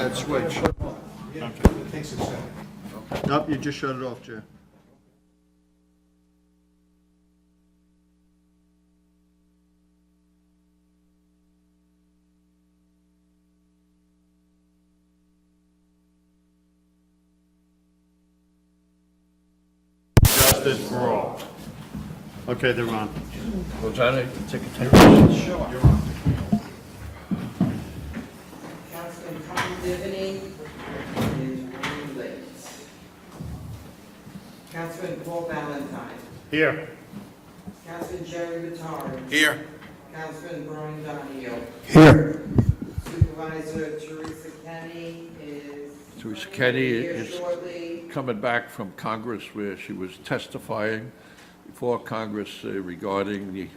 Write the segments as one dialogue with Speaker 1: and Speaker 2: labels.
Speaker 1: that switch.
Speaker 2: Yeah, it takes a second.
Speaker 1: Nope, you just shut it off, Jay. Adjusted for all. Okay, they're on.
Speaker 3: Was that a ticket?
Speaker 2: Sure. You're on.
Speaker 4: Councilman Tom Divany is running late. Councilman Paul Valentine.
Speaker 1: Here.
Speaker 4: Councilman Jerry Vitari.
Speaker 2: Here.
Speaker 4: Councilman Brian Donahue.
Speaker 2: Here.
Speaker 4: Supervisor Teresa Kenny is.
Speaker 3: Teresa Kenny
Speaker 4: here
Speaker 3: is
Speaker 4: shortly.
Speaker 3: coming back from Congress where she was testifying before Congress regarding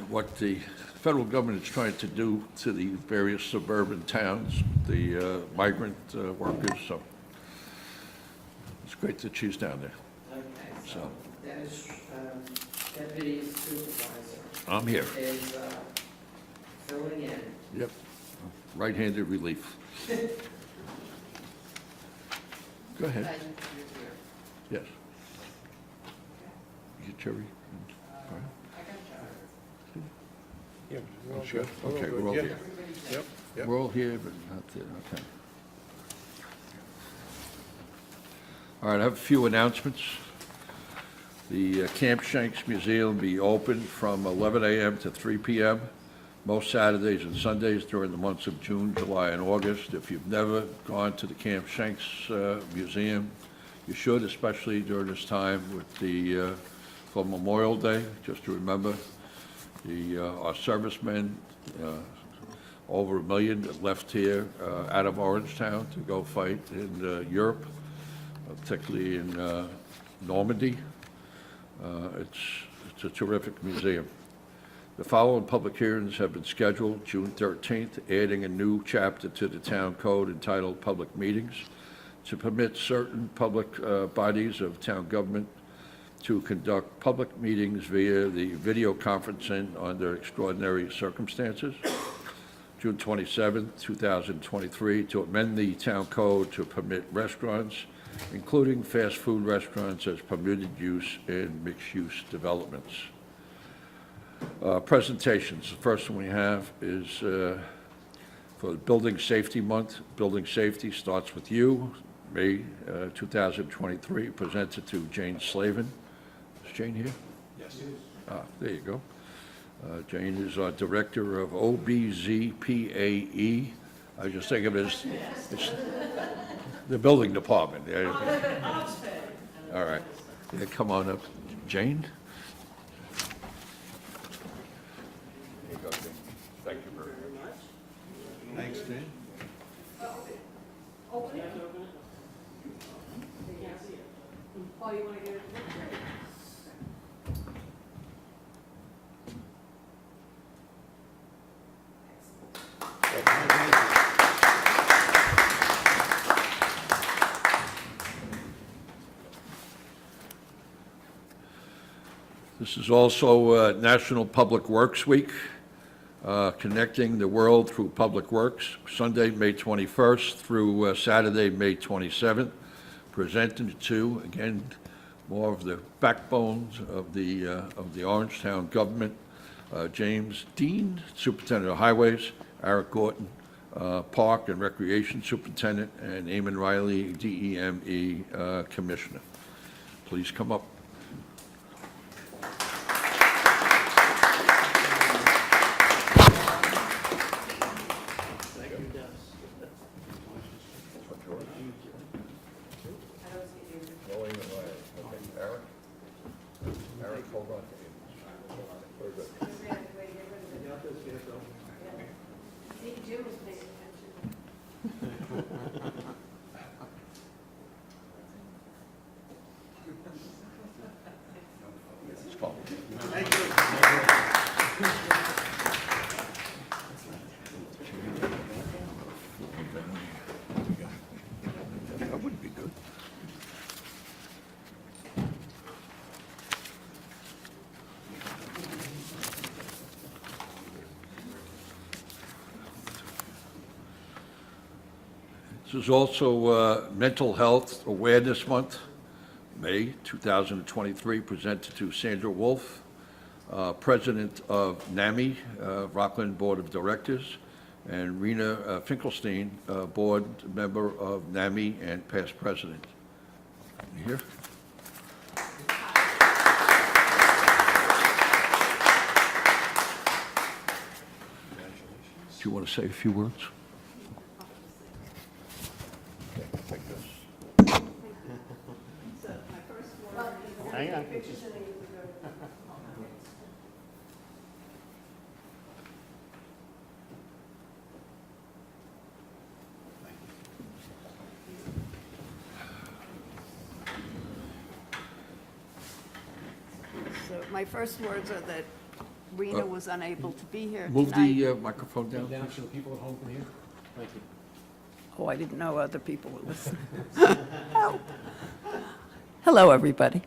Speaker 3: what the federal government is trying to do to the various suburban towns, the migrant workers. So it's great that she's down there.
Speaker 4: Okay,
Speaker 3: So
Speaker 4: Dennis, Deputy Supervisor
Speaker 3: I'm here.
Speaker 4: is filling in.
Speaker 3: Yep. Right-handed relief. Go ahead. Yes. You Jerry? Brian?
Speaker 2: Yeah.
Speaker 3: Oh, sure. Okay, we're all here.
Speaker 2: Yep, yep.
Speaker 3: We're all here, but not there, okay. All right, I have a few announcements. The Camp Shanks Museum will be open from 11 a.m. to 3 p.m. most Saturdays and Sundays during the months of June, July, and August. If you've never gone to the Camp Shanks Museum, you should, especially during this time with the for Memorial Day, just to remember our servicemen, over 1 million that left here out of Orangetown to go fight in Europe, particularly in Normandy. It's a terrific museum. The following public hearings have been scheduled: June 13th, adding a new chapter to the town code entitled Public Meetings to permit certain public bodies of town government to conduct public meetings via the video conferencing under extraordinary circumstances. June 27th, 2023, to amend the town code to permit restaurants, including fast food restaurants, as permitted use in mixed-use developments. Presentations. The first one we have is for the Building Safety Month. Building safety starts with you. May 2023, presented to Jane Slavin. Is Jane here?
Speaker 2: Yes.
Speaker 3: There you go. Jane is our Director of OBZPAE. I just think of it as it's the building department. All right. Yeah, come on up. Jane? Here you go, Jane. Thank you very much.
Speaker 2: Thanks, Jane.
Speaker 5: Oh, you want to get it?
Speaker 3: This is also National Public Works Week, connecting the world through public works, Sunday, May 21st through Saturday, May 27th, presented to, again, more of the backbones of the Orangetown government, James Dean, Superintendent of Highways, Eric Gorton, Park and Recreation Superintendent, and Eamon Riley, DEME Commissioner. Please come up. Eric, hold on. Very good.
Speaker 5: Jim was paying attention.
Speaker 3: It's fine. That wouldn't be good. This is also Mental Health Awareness Month, May 2023, presented to Sandra Wolf, President of NAMI, Rockland Board of Directors, and Rena Finkelstein, Board Member of NAMI and past President. You here? Do you want to say a few words? Take this.
Speaker 5: So my first word is.
Speaker 1: Hang on.
Speaker 5: Pictures and then you can go. So my first words are that Rena was unable to be here
Speaker 3: Move
Speaker 5: tonight.
Speaker 3: the microphone down.
Speaker 6: Down so the people at home can hear. Thank you.
Speaker 5: Oh, I didn't know other people were listening. Oh. Hello, everybody.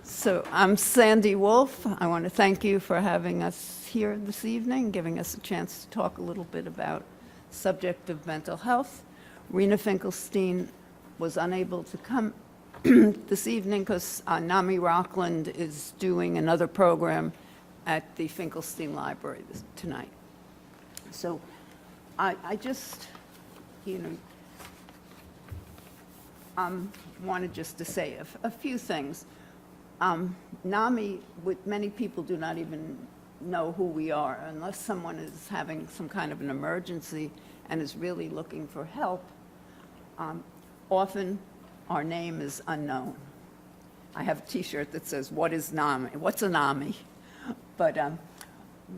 Speaker 5: So I'm Sandy Wolf. I want to thank you for having us here this evening, giving us a chance to talk a little bit about subject of mental health. Rena Finkelstein was unable to come this evening because NAMI Rockland is doing another program at the Finkelstein Library tonight. So I just, wanted just to say a few things. NAMI, many people do not even know who we are unless someone is having some kind of an emergency and is really looking for help. Often our name is unknown. I have a T-shirt that says, "What is NAMI? What's a NAMI?" But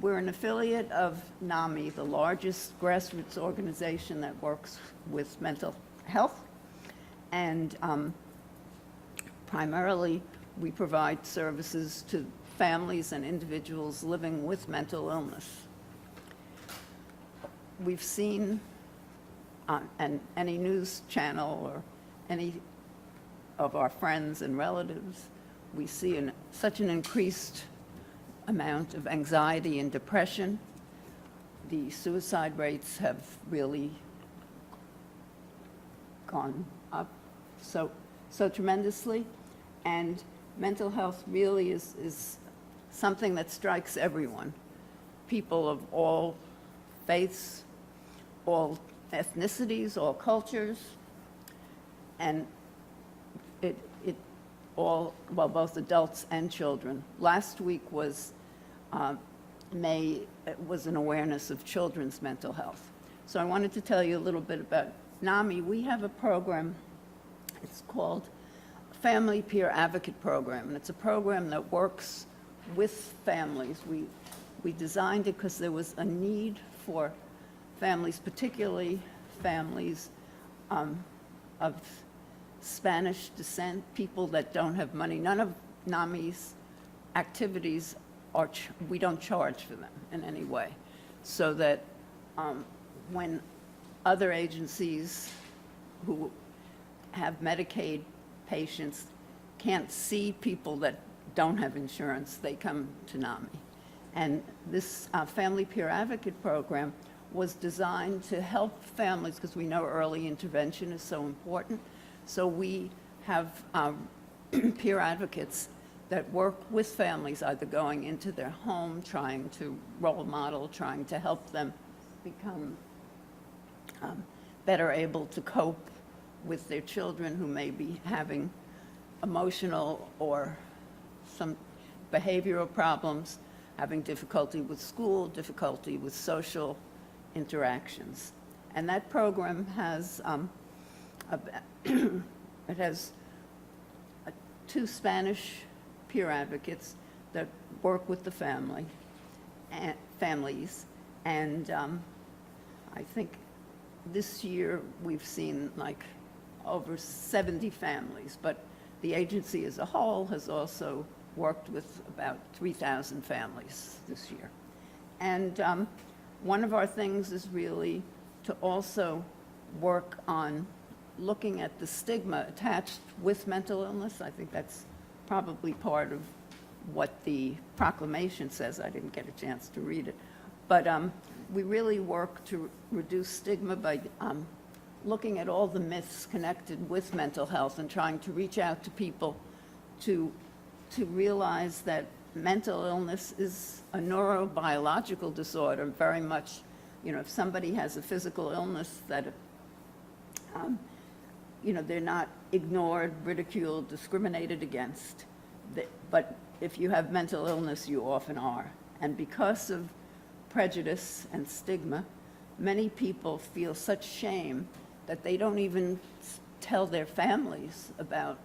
Speaker 5: we're an affiliate of NAMI, the largest grassroots organization that works with mental health. And primarily, we provide services to families and individuals living with mental illness. We've seen on any news channel or any of our friends and relatives, we see such an increased amount of anxiety and depression. The suicide rates have really gone up so tremendously, and mental health really is something that strikes everyone. People of all faiths, all ethnicities, all cultures, and both adults and children. Last week was May, it was an awareness of children's mental health. So I wanted to tell you a little bit about NAMI. We have a program, it's called Family Peer Advocate Program, and it's a program that works with families. We designed it because there was a need for families, particularly families of Spanish descent, people that don't have money. None of NAMI's activities we don't charge for them in any way, so that when other agencies who have Medicaid patients can't see people that don't have insurance, they come to NAMI. And this Family Peer Advocate Program was designed to help families, because we know early intervention is so important. So we have peer advocates that work with families, either going into their home, trying to role model, trying to help them become better able to cope with their children who may be having emotional or some behavioral problems, having difficulty with school, difficulty with social interactions. And that program has it has two Spanish peer advocates that work with the families, and I think this year we've seen like over 70 families, but the agency as a whole has also worked with about 3,000 families this year. And one of our things is really to also work on looking at the stigma attached with mental illness. I think that's probably part of what the proclamation says. I didn't get a chance to read it. But we really work to reduce stigma by looking at all the myths connected with mental health and trying to reach out to people to realize that mental illness is a neurobiological disorder, very much, if somebody has a physical illness that, they're not ignored, ridiculed, discriminated against. But if you have mental illness, you often are. And because of prejudice and stigma, many people feel such shame that they don't even tell their families about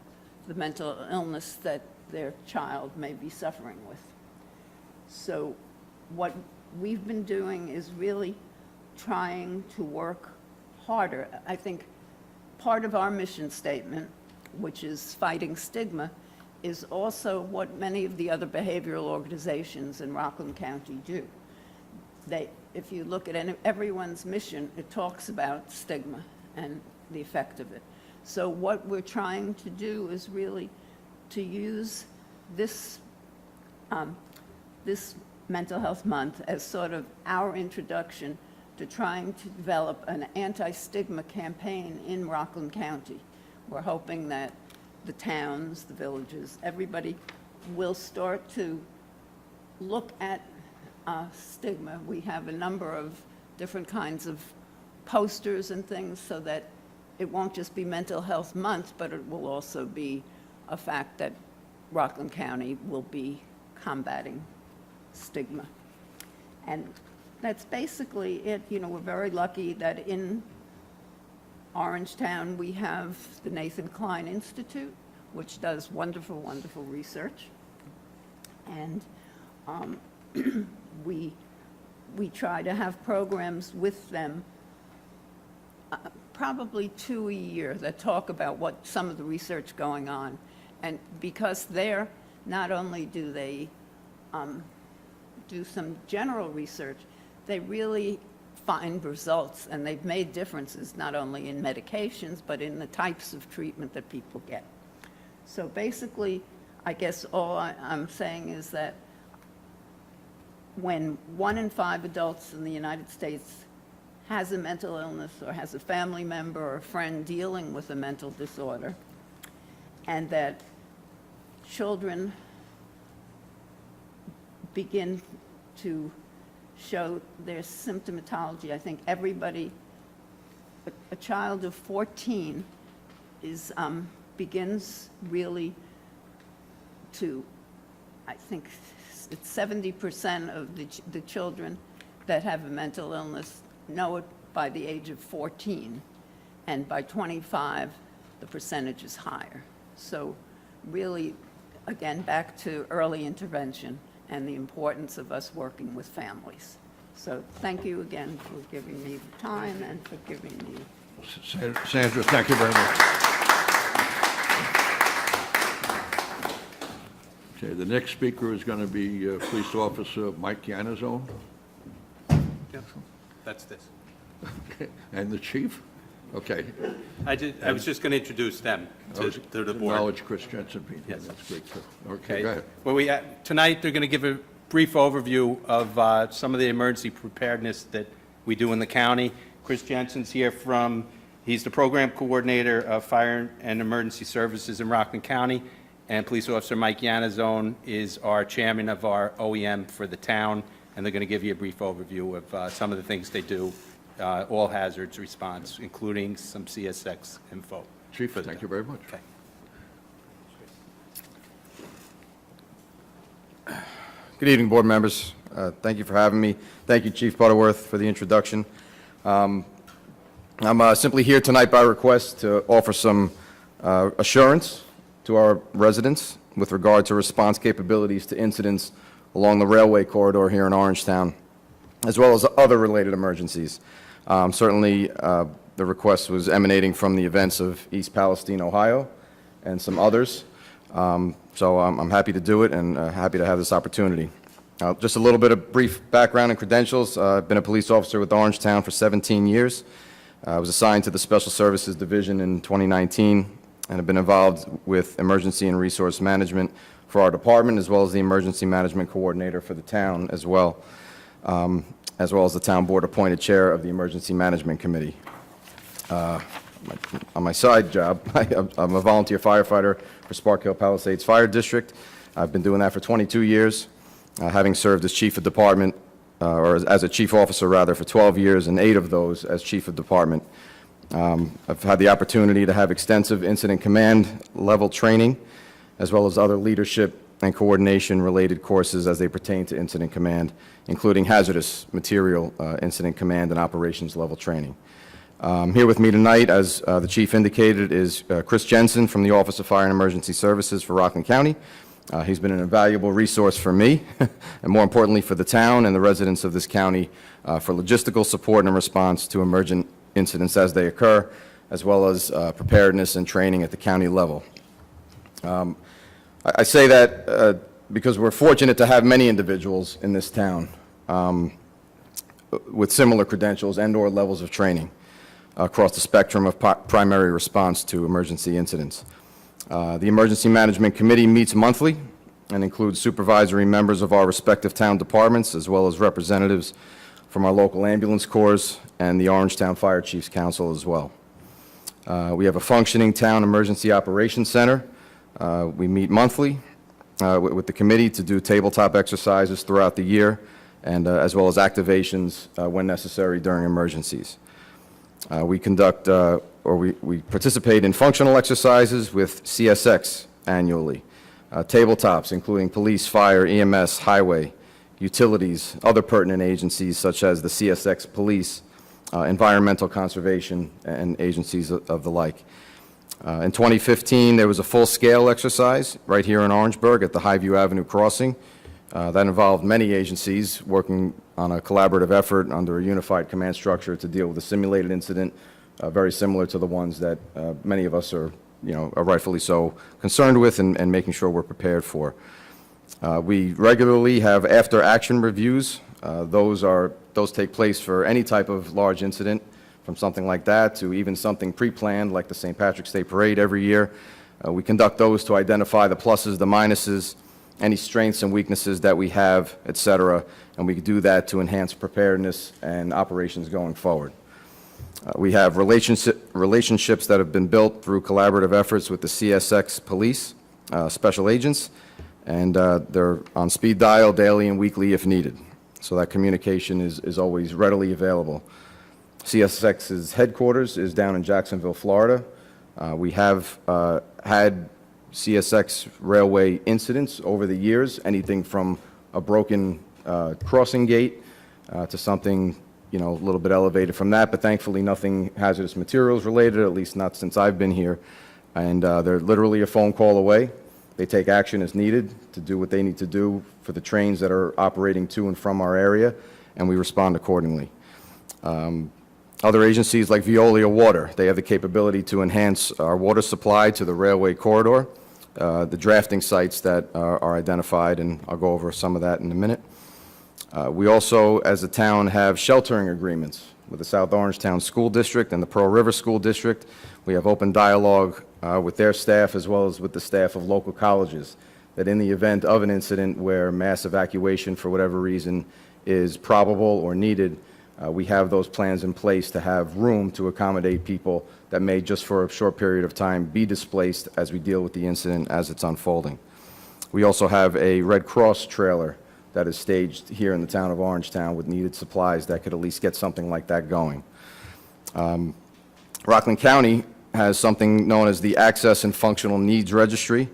Speaker 5: the mental illness that their child may be suffering with. So what we've been doing is really trying to work harder. I think part of our mission statement, which is fighting stigma, is also what many of the other behavioral organizations in Rockland County do. If you look at everyone's mission, it talks about stigma and the effect of it. So what we're trying to do is really to use this Mental Health Month as sort of our introduction to trying to develop an anti-stigma campaign in Rockland County. We're hoping that the towns, the villages, everybody will start to look at stigma. We have a number of different kinds of posters and things so that it won't just be Mental Health Month, but it will also be a fact that Rockland County will be combating stigma. And that's basically it. We're very lucky that in Orangetown we have the Nathan Klein Institute, which does wonderful, wonderful research. And we try to have programs with them, probably 2 a year, that talk about what some of the research going on. And because they're, not only do they do some general research, they really find results, and they've made differences not only in medications, but in the types of treatment that people get. So basically, I guess all I'm saying is that when 1 in 5 adults in the United States has a mental illness or has a family member or a friend dealing with a mental disorder, and that children begin to show their symptomatology. I think everybody, a child of 14 begins really to, I think it's 70% of the children that have a mental illness know it by the age of 14, and by 25, the percentage is higher. So really, again, back to early intervention and the importance of us working with families. So thank you again for giving me the time and for giving me.
Speaker 3: Sandra, thank you very much. Okay, the next speaker is going to be Police Officer Mike Yanazone.
Speaker 7: Yep, that's this.
Speaker 3: Okay, and the chief? Okay.
Speaker 7: I was just going to introduce them to the board.
Speaker 3: Acknowledge Chris Jensen being here.
Speaker 7: Yes.
Speaker 3: That's great, too. Okay, go ahead.
Speaker 7: Well, tonight, they're going to give a brief overview of some of the emergency preparedness that we do in the county. Chris Jensen's here he's the program coordinator of Fire and Emergency Services in Rockland County, and Police Officer Mike Yanazone is our chairman of our OEM for the town, and they're going to give you a brief overview of some of the things they do, all hazards response, including some CSX info.
Speaker 3: Chief, thank you very much.
Speaker 7: Okay.
Speaker 8: Good evening, board members. Thank you for having me. Thank you, Chief Butterworth, for the introduction. I'm simply here tonight by request to offer some assurance to our residents with regard to response capabilities to incidents along the railway corridor here in Orangetown, as well as other related emergencies. Certainly, the request was emanating from the events of East Palestine, Ohio, and some others. So I'm happy to do it and happy to have this opportunity. Just a little bit of brief background and credentials. I've been a police officer with Orangetown for 17 years. I was assigned to the Special Services Division in 2019 and have been involved with emergency and resource management for our department, as well as the emergency management coordinator for the town as well as the town board appointed chair of the Emergency Management Committee. on my side job, I'm a volunteer firefighter for Spark Hill Palisades Fire District. I've been doing that for 22 years, having served as chief of department, or as a chief officer, rather, for 12 years, and 8 of those as chief of department. I've had the opportunity to have extensive incident command level training, as well as other leadership and coordination-related courses as they pertain to incident command, including hazardous material incident command and operations level training. Here with me tonight, as the chief indicated, is Chris Jensen from the Office of Fire and Emergency Services for Rockland County. He's been an invaluable resource for me, and more importantly for the town and the residents of this county, for logistical support and response to emergent incidents as they occur, as well as preparedness and training at the county level. I say that because we're fortunate to have many individuals in this town with similar credentials and/or levels of training across the spectrum of primary response to emergency incidents. The Emergency Management Committee meets monthly and includes supervisory members of our respective town departments, as well as representatives from our local ambulance corps and the Orangetown Fire Chiefs Council as well. We have a functioning town emergency operations center. We meet monthly with the committee to do tabletop exercises throughout the year, and as well as activations when necessary during emergencies. We conduct, we participate in functional exercises with CSX annually. Tabletops, including police, fire, EMS, highway, utilities, other pertinent agencies such as the CSX Police, environmental conservation, and agencies of the like. In 2015, there was a full-scale exercise right here in Orangeburg at the Highview Avenue crossing. That involved many agencies working on a collaborative effort under a unified command structure to deal with a simulated incident very similar to the ones that many of us are rightfully so concerned with and making sure we're prepared for. We regularly have after-action reviews. Those take place for any type of large incident, from something like that to even something pre-planned like the St. Patrick's Day Parade every year. We conduct those to identify the pluses, the minuses, any strengths and weaknesses that we have, et cetera, and we do that to enhance preparedness and operations going forward. We have relationships that have been built through collaborative efforts with the CSX police, special agents, and they're on speed dial daily and weekly if needed. So that communication is always readily available. CSX's headquarters is down in Jacksonville, Florida. We have had CSX railway incidents over the years, anything from a broken crossing gate to something a little bit elevated from that, but thankfully nothing hazardous materials related, at least not since I've been here. And they're literally a phone call away. They take action as needed to do what they need to do for the trains that are operating to and from our area, and we respond accordingly. Other agencies like Veolia Water, they have the capability to enhance our water supply to the railway corridor, the drafting sites that are identified, and I'll go over some of that in a minute. We also, as a town, have sheltering agreements with the South Orangetown School District and the Pearl River School District. We have open dialogue with their staff as well as with the staff of local colleges, that in the event of an incident where mass evacuation for whatever reason is probable or needed, we have those plans in place to have room to accommodate people that may just for a short period of time be displaced as we deal with the incident as it's unfolding. We also have a Red Cross trailer that is staged here in the town of Orangetown with needed supplies that could at least get something like that going. Rockland County has something known as the Access and Functional Needs Registry.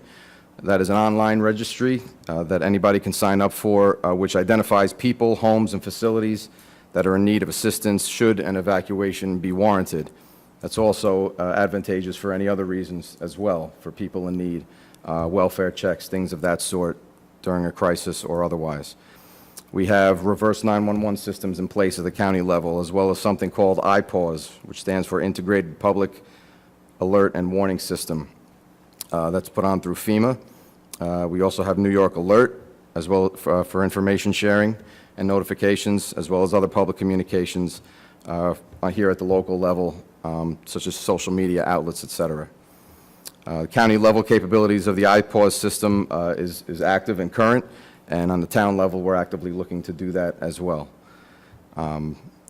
Speaker 8: That is an online registry that anybody can sign up for, which identifies people, homes, and facilities that are in need of assistance should an evacuation be warranted. That's also advantageous for any other reasons as well, for people in need, welfare checks, things of that sort during a crisis or otherwise. We have reverse 911 systems in place at the county level, as well as something called IPAWS, which stands for Integrated Public Alert and Warning System. That's put on through FEMA. We also have New York Alert, as well for information sharing and notifications, as well as other public communications here at the local level, such as social media outlets, et cetera. County level capabilities of the IPAWS system is active and current, and on the town level, we're actively looking to do that as well.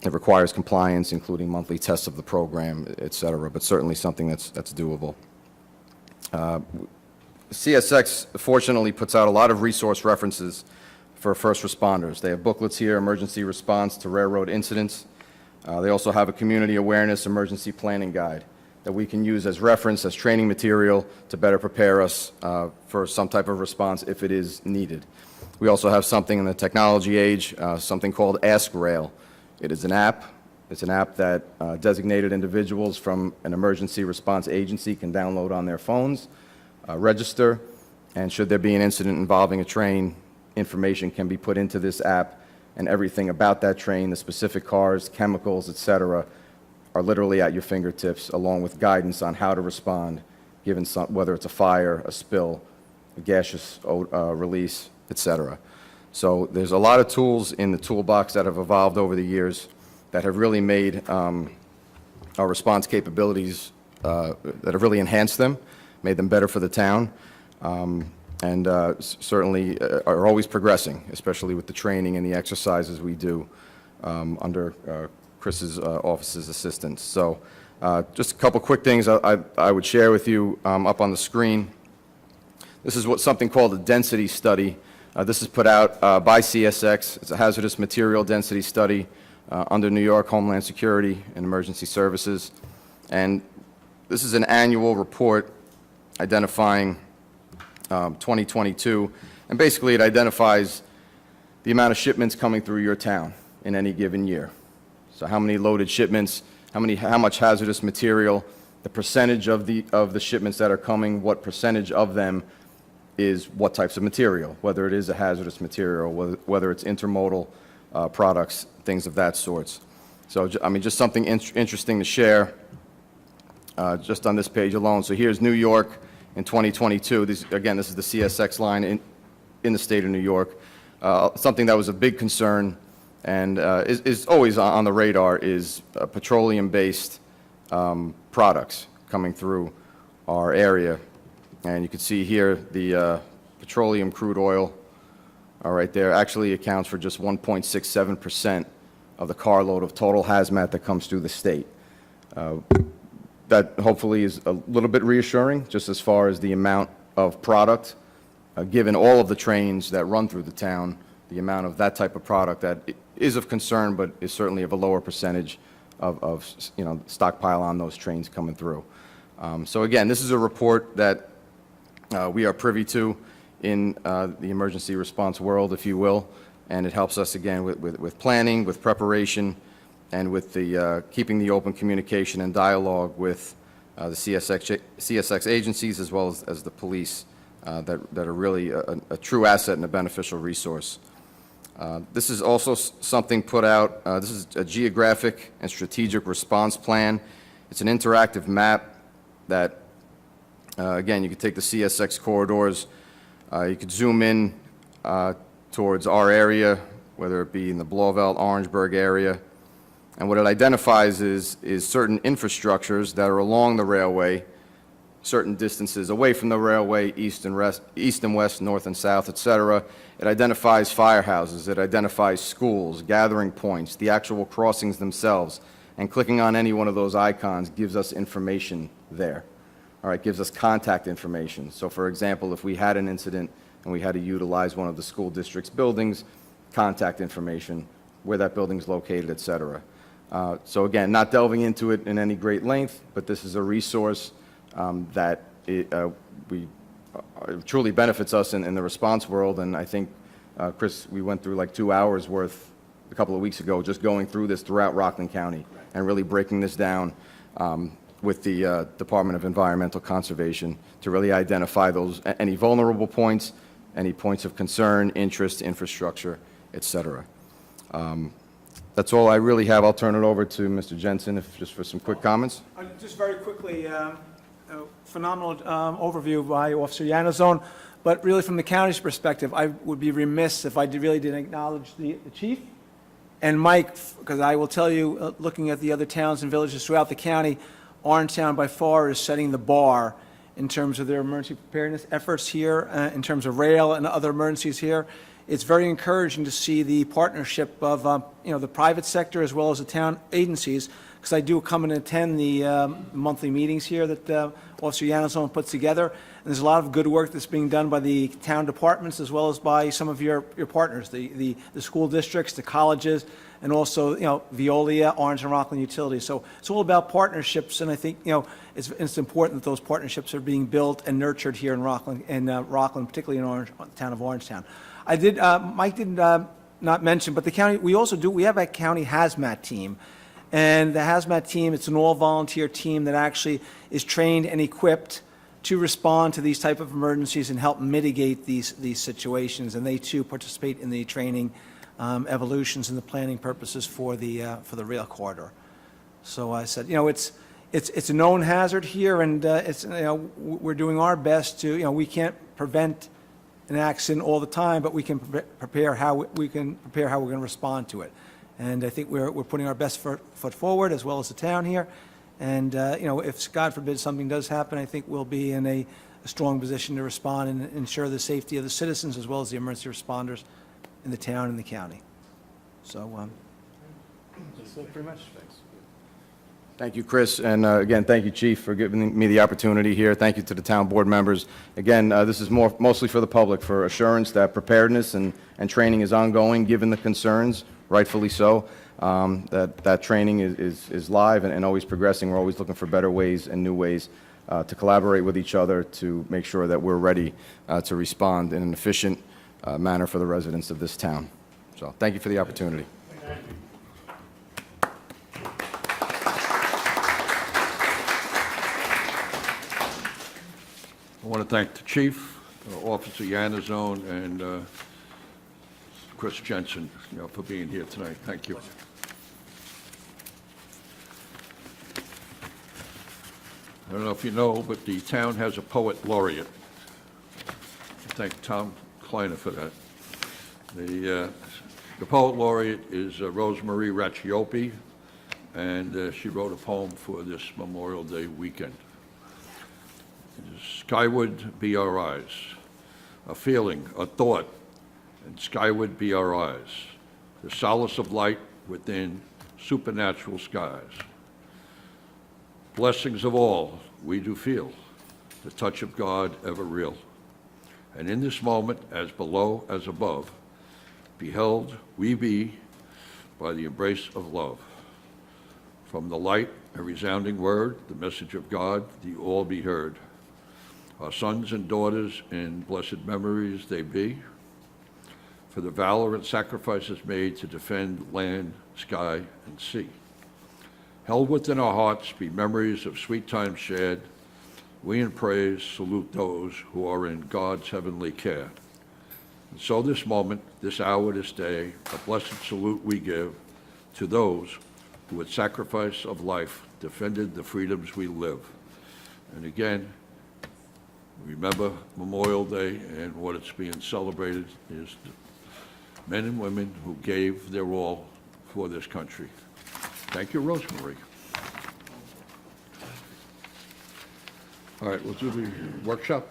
Speaker 8: It requires compliance, including monthly tests of the program, et cetera, but certainly something that's doable. CSX fortunately puts out a lot of resource references for first responders. They have booklets here, emergency response to railroad incidents. They also have a community awareness emergency planning guide that we can use as reference, as training material to better prepare us for some type of response if it is needed. We also have something in the technology age, something called Ask Rail. It is an app. It's an app that designated individuals from an emergency response agency can download on their phones, register, and should there be an incident involving a train, information can be put into this app, and everything about that train, the specific cars, chemicals, et cetera, are literally at your fingertips, along with guidance on how to respond, given whether it's a fire, a spill, a gaseous release, et cetera. So there's a lot of tools in the toolbox that have evolved over the years that have really made our response capabilities, that have really enhanced them, made them better for the town, and certainly are always progressing, especially with the training and the exercises we do under Chris's office's assistance. So just a couple quick things I would share with you up on the screen. This is something called a density study. This is put out by CSX. It's a hazardous material density study under New York Homeland Security and Emergency Services. And this is an annual report identifying 2022. And basically it identifies the amount of shipments coming through your town in any given year. So how many loaded shipments, how much hazardous material, the percentage of the shipments that are coming, what percentage of them is what types of material, whether it is a hazardous material, whether it's intermodal products, things of that sort. So, I mean, just something interesting to share just on this page alone. So here's New York in 2022. This is the CSX line in the state of New York. Something that was a big concern and is always on the radar is petroleum-based products coming through our area. And you can see here the petroleum crude oil right there actually accounts for just 1.67% of the carload of total hazmat that comes through the state. That hopefully is a little bit reassuring just as far as the amount of product, given all of the trains that run through the town, the amount of that type of product that is of concern, but is certainly of a lower percentage of stockpile on those trains coming through. So again, this is a report that we are privy to in the emergency response world, if you will, and it helps us again with planning, with preparation, and with the keeping the open communication and dialogue with the CSX agencies as well as the police that are really a true asset and a beneficial resource. This is also something put out. This is a geographic and strategic response plan. It's an interactive map that, again, you could take the CSX corridors. You could zoom in towards our area, whether it be in the Blauvelt, Orangeburg area. And what it identifies is certain infrastructures that are along the railway, certain distances away from the railway, east and west, north and south, et cetera. It identifies firehouses, it identifies schools, gathering points, the actual crossings themselves. And clicking on any one of those icons gives us information there. All right, gives us contact information. So for example, if we had an incident and we had to utilize one of the school district's buildings, contact information, where that building's located, et cetera. So again, not delving into it in any great length, but this is a resource that truly benefits us in the response world. And I think, Chris, we went through like 2 hours worth a couple of weeks ago just going through this throughout Rockland County and really breaking this down with the Department of Environmental Conservation to really identify any vulnerable points, any points of concern, interest, infrastructure, et cetera. That's all I really have. I'll turn it over to Mr. Jensen just for some quick comments.
Speaker 6: Just very quickly, phenomenal overview by Officer Yanazone, but really from the county's perspective, I would be remiss if I really didn't acknowledge the chief and Mike, because I will tell you, looking at the other towns and villages throughout the county, Orangetown by far is setting the bar in terms of their emergency preparedness efforts here, in terms of rail and other emergencies here. it's very encouraging to see the partnership of, the private sector as well as the town agencies, because I do come and attend the monthly meetings here that Officer Yanazon puts together. And there's a lot of good work that's being done by the town departments as well as by some of your partners, the school districts, the colleges, and also, Veolia, Orange and Rockland Utilities. So it's all about partnerships, and I think, it's important that those partnerships are being built and nurtured here in Rockland, particularly in the town of Orangetown. Mike did not mention, but the county, we have a county hazmat team. And the hazmat team, it's an all-volunteer team that actually is trained and equipped to respond to these type of emergencies and help mitigate these situations. And they too participate in the training, evolutions and the planning purposes for the rail corridor. So I said, it's a known hazard here, and we're doing our best to, we can't prevent an accident all the time, but we can prepare how we're going to respond to it. And I think we're putting our best foot forward, as well as the town here. And, if, God forbid, something does happen, I think we'll be in a strong position to respond and ensure the safety of the citizens as well as the emergency responders in the town and the county. So, that's pretty much.
Speaker 8: Thank you, Chris, and again, thank you, Chief, for giving me the opportunity here. Thank you to the town board members. Again, this is mostly for the public, for assurance that preparedness and training is ongoing, given the concerns, rightfully so. That training is live and always progressing. We're always looking for better ways and new ways to collaborate with each other to make sure that we're ready to respond in an efficient manner for the residents of this town. So, thank you for the opportunity.
Speaker 3: I want to thank the chief, Officer Yanazon, and Chris Jensen, for being here tonight. Thank you. I don't know if you know, but the town has a poet laureate. I thank Tom Kleiner for that. The poet laureate is Rosemarie Racciopi, and she wrote a poem for this Memorial Day weekend. Skyward be our eyes, a feeling, a thought, and skyward be our eyes, the solace of light within supernatural skies. Blessings of all we do feel, the touch of God ever real. And in this moment, as below as above, beheld we be by the embrace of love. From the light, a resounding word, the message of God, the all be heard. Our sons and daughters in blessed memories they be, for the valor and sacrifices made to defend land, sky, and sea. Held within our hearts be memories of sweet times shared. We in praise salute those who are in God's heavenly care. And so this moment, this hour, this day, a blessed salute we give to those who with sacrifice of life defended the freedoms we live. And again, remember Memorial Day, and what it's being celebrated is the men and women who gave their all for this country. Thank you, Rosemarie. All right, we'll do the workshop.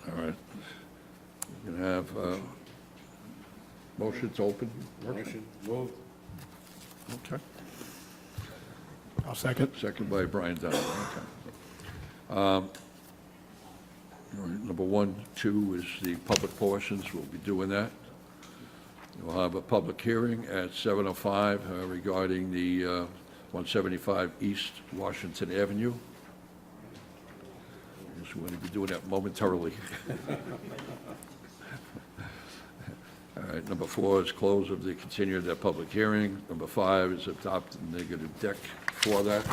Speaker 3: All right. We're going to have motions open.
Speaker 2: Motion. Move.
Speaker 3: Okay.
Speaker 1: I'll second.
Speaker 3: Second by Brian Donovan. Okay. All right, number 1, 2 is the public portions. We'll be doing that. We'll have a public hearing at 7:05 regarding the 175 East Washington Avenue. I guess we're going to be doing that momentarily. All right, number 4 is close of the continued that public hearing. Number 5 is adopt the negative deck for that.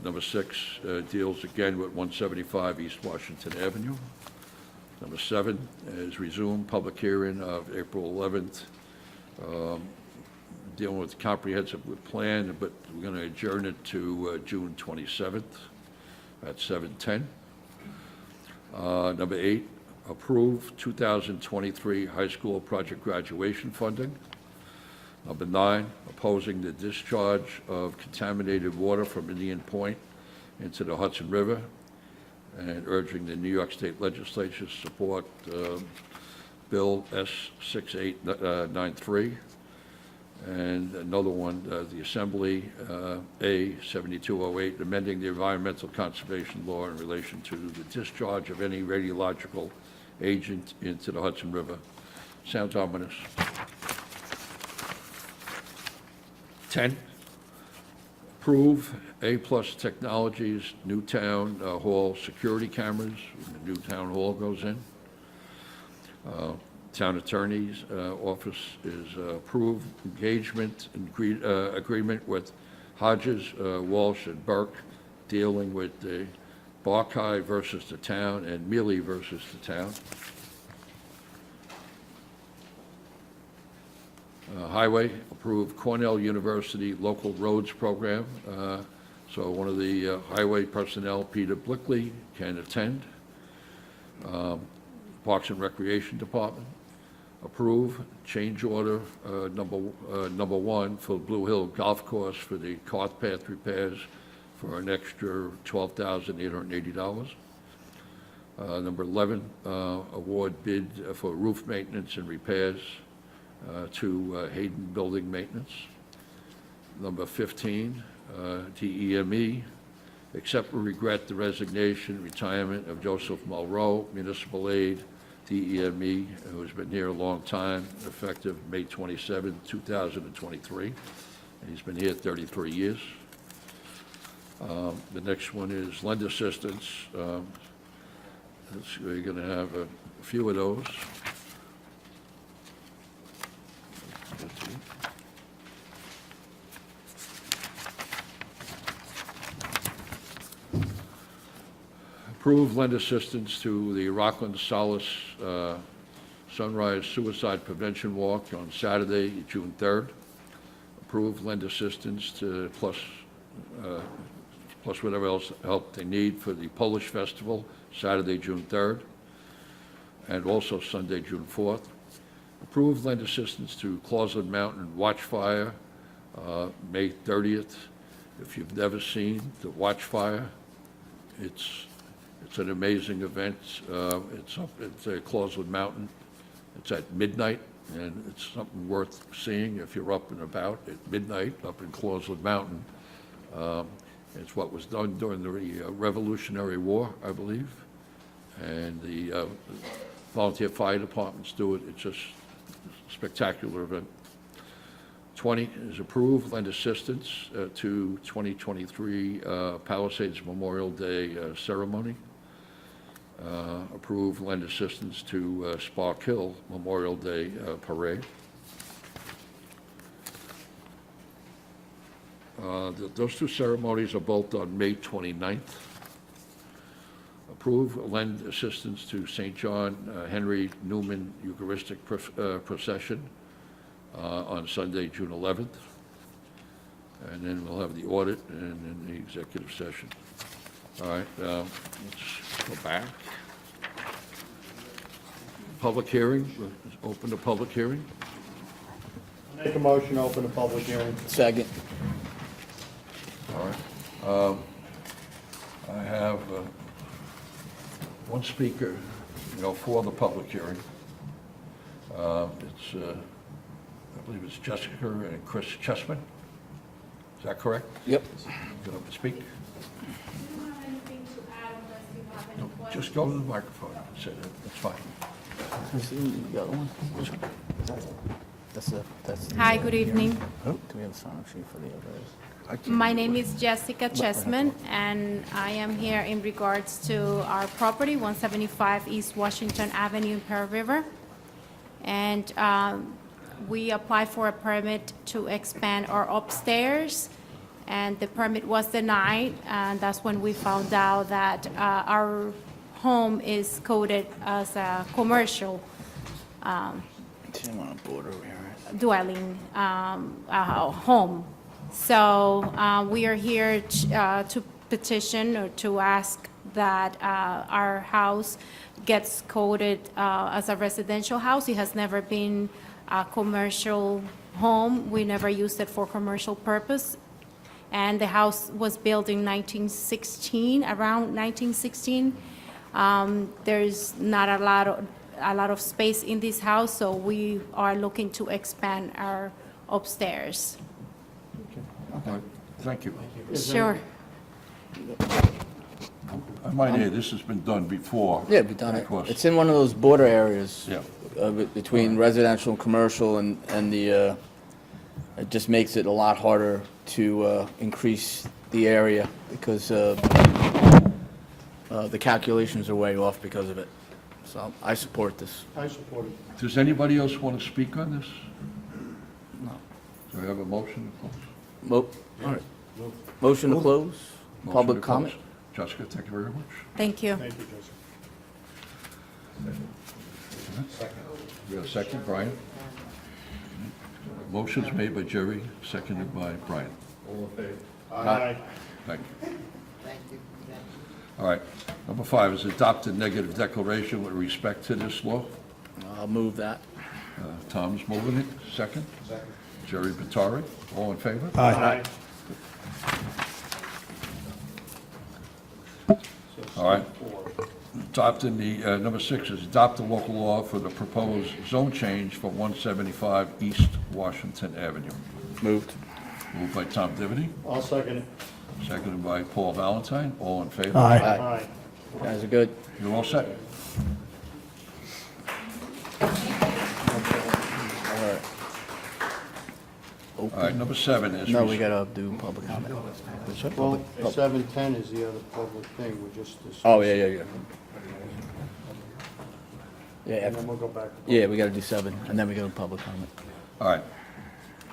Speaker 3: Number 6 deals again with 175 East Washington Avenue. Number 7 is resume public hearing of April 11th, dealing with the comprehensive plan, but we're going to adjourn it to June 27th at 7:10. Number 8, approve 2023 high school project graduation funding. Number 9, opposing the discharge of contaminated water from Indian Point into the Hudson River. and urging the New York State Legislature to support Bill S-6893. And another one, the Assembly, A 7208, amending the environmental conservation law in relation to the discharge of any radiological agent into the Hudson River. Sounds ominous. 10, approve A-plus Technologies Newtown Hall security cameras. The new town hall goes in. Town Attorney's Office is approved engagement agreement with Hodges, Walsh, and Burke, dealing with the Barkai versus the town and Mealy versus the town. Highway, approved Cornell University Local Roads Program. So one of the highway personnel, Peter Blickley, can attend. Parks and Recreation Department, approve change order number one for Blue Hill Golf Course for the cart path repairs for an extra $12,880. Number 11, award bid for roof maintenance and repairs to Hayden Building Maintenance. Number 15, DEME, accept with regret the resignation, retirement of Joseph Mulrow, Municipal Aid, DEME, who has been here a long time, effective May 27, 2023. And he's been here 33 years. The next one is lend assistance. We're going to have a few of those. Approve lend assistance to the Rockland Solace Sunrise Suicide Prevention Walk on Saturday, June 3rd. Approve lend assistance to plus whatever else help they need for the Polish Festival, Saturday, June 3rd, and also Sunday, June 4th. Approve lend assistance to Clausland Mountain Watchfire, May 30th. If you've never seen the Watchfire, it's an amazing event. It's up at Clausland Mountain. It's at midnight, and it's something worth seeing if you're up and about at midnight up in Clausland Mountain. It's what was done during the Revolutionary War, I believe, and the volunteer fire departments do it. It's just a spectacular event. 20 is approved lend assistance to 2023 Palisades Memorial Day ceremony. Approve lend assistance to Spark Hill Memorial Day parade. Those two ceremonies are both on May 29th. Approve lend assistance to St. John Henry Newman Eucharistic procession on Sunday, June 11th. And then we'll have the audit and then the executive session. All right, let's go back. Public hearing, open the public hearing.
Speaker 2: Make a motion, to open the public hearing.
Speaker 9: Second.
Speaker 3: All right. I have one speaker, for the public hearing. It's, I believe it's Jessica and Chris Chessman. Is that correct?
Speaker 9: Yep.
Speaker 3: Get up and speak.
Speaker 10: Do you have anything to add unless you have any
Speaker 3: No,
Speaker 10: questions?
Speaker 3: just go to the microphone and say that. That's fine.
Speaker 9: The other one? Which one? That's.
Speaker 10: Hi, good evening.
Speaker 9: Do we have a sign-up sheet for the others?
Speaker 10: My name is Jessica Chessman, and I am here in regards to our property, 175 East Washington Avenue in Pearl River. And we applied for a permit to expand our upstairs, and the permit was denied, and that's when we found out that our home is coded as a commercial
Speaker 9: She didn't want to board over here, right?
Speaker 10: dwelling home. So we are here to petition or to ask that our house gets coded as a residential house. It has never been a commercial home. We never used it for commercial purpose. and the house was built in 1916, around 1916. There's not a lot of space in this house, so we are looking to expand our upstairs.
Speaker 3: All right, thank you.
Speaker 10: Sure.
Speaker 3: I might add, this has been done before.
Speaker 9: Yeah, we've done it.
Speaker 3: Of course.
Speaker 9: It's in one of those border areas.
Speaker 3: Yeah.
Speaker 9: Between residential and commercial, and the, it just makes it a lot harder to increase the area because the calculations are way off because of it. So I support this.
Speaker 2: I support it.
Speaker 3: Does anybody else want to speak on this? No. Do I have a motion to close?
Speaker 9: All right. Motion to close?
Speaker 3: Motion
Speaker 9: Public
Speaker 3: to close.
Speaker 9: comment?
Speaker 3: Jessica, thank you very much.
Speaker 10: Thank you.
Speaker 2: Thank you, Jessica.
Speaker 3: We have a second, Brian? Motion's made by Jerry, seconded by Brian.
Speaker 2: Aye.
Speaker 3: Thank you. All right. Number 5 is adopt a negative declaration with respect to this law.
Speaker 9: I'll move that.
Speaker 3: Tom's moving it. Second? Second. Jerry Batari. All in favor?
Speaker 2: Aye.
Speaker 3: All right. Adopting the, number 6 is adopt the local law for the proposed zone change for 175 East Washington Avenue.
Speaker 9: Moved.
Speaker 3: Moved by Tom Divity,
Speaker 2: I'll second it.
Speaker 3: seconded by Paul Valentine. All in favor?
Speaker 1: Aye.
Speaker 2: Aye.
Speaker 9: Guys are good.
Speaker 3: You're all set?
Speaker 9: All right.
Speaker 3: All right, number 7 is...
Speaker 9: No, we gotta do public comment.
Speaker 2: Well, 7:10 is the other public thing, we just discussed.
Speaker 9: Oh, yeah. Yeah,
Speaker 2: And then we'll go back.
Speaker 9: yeah, we gotta do 7, and then we go to public comment.
Speaker 3: All right.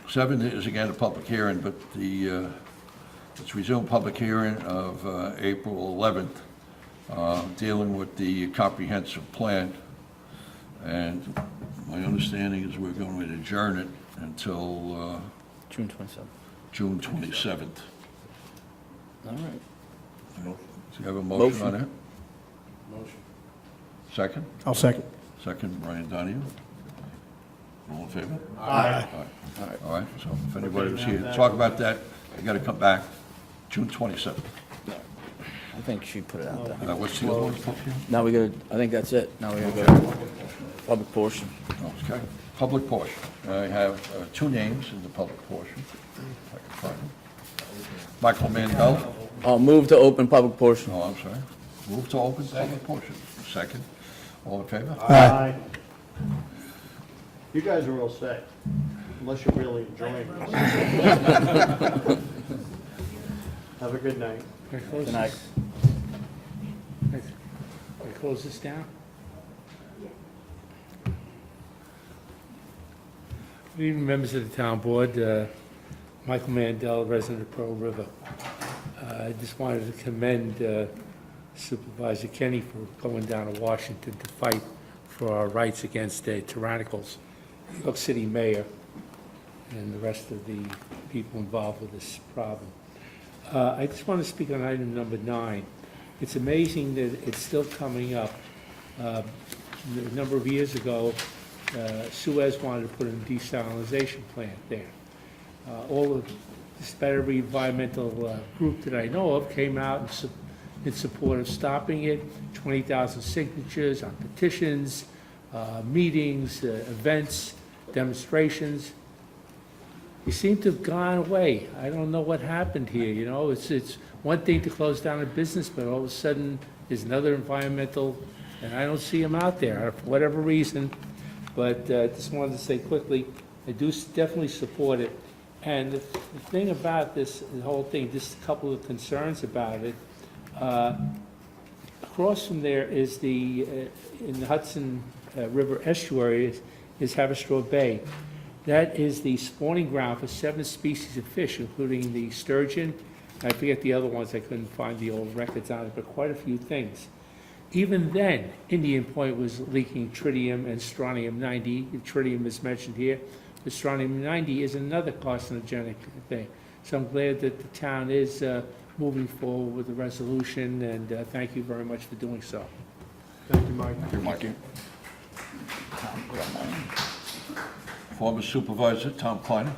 Speaker 3: 7 is again a public hearing, but let's resume public hearing of April 11th, dealing with the comprehensive plan. And my understanding is we're going to adjourn it until
Speaker 9: June 27th.
Speaker 3: June 27th.
Speaker 9: All right.
Speaker 3: Do you have a motion on
Speaker 9: Motion.
Speaker 3: that? Motion. Second?
Speaker 1: I'll second.
Speaker 3: Second, Brian Donahue. All in favor?
Speaker 2: Aye.
Speaker 3: All right, so if anybody was here to talk about that, you got to come back June 27th.
Speaker 9: I think she put it out there.
Speaker 3: What's the other one?
Speaker 9: Now we gotta, I think that's it. Now we gotta go to public portion.
Speaker 3: Okay, public portion. I have 2 names in the public portion. If I can find them. Michael Mandel.
Speaker 9: I'll move to open public portion.
Speaker 3: Oh, I'm sorry. Move to open public portion. Second. All in favor?
Speaker 2: Aye. You guys are all set, unless you're really enjoying this. Have a good night.
Speaker 9: Good night.
Speaker 11: Can I close this down? Good evening, members of the town board. Michael Mandel, resident of Pearl River. I just wanted to commend Supervisor Kenny for going down to Washington to fight for our rights against the tyrannicals, New York City mayor, and the rest of the people involved with this problem. I just want to speak on item number 9. It's amazing that it's still coming up. A number of years ago, Suez wanted to put in a desalinization plant there. All of this better environmental group that I know of came out in support of stopping it, 20,000 signatures on petitions, meetings, events, demonstrations. They seem to have gone away. I don't know what happened here, you know? It's one thing to close down a business, but all of a sudden, there's another environmental, and I don't see them out there for whatever reason. But just wanted to say quickly, I do definitely support it. And the thing about this, the whole thing, just a couple of concerns about it. Across from there is in the Hudson River estuary is Haverstraw Bay. That is the spawning ground for 7 species of fish, including the sturgeon. I forget the other ones, I couldn't find the old records on it, but quite a few things. Even then, Indian Point was leaking tritium and strontium-90. Tritium is mentioned here. The strontium-90 is another carcinogenic thing. So I'm glad that the town is moving forward with the resolution, and thank you very much for doing so.
Speaker 2: Thank you, Mike.
Speaker 3: Thank you, Mikey. Former Supervisor Tom Kleiner.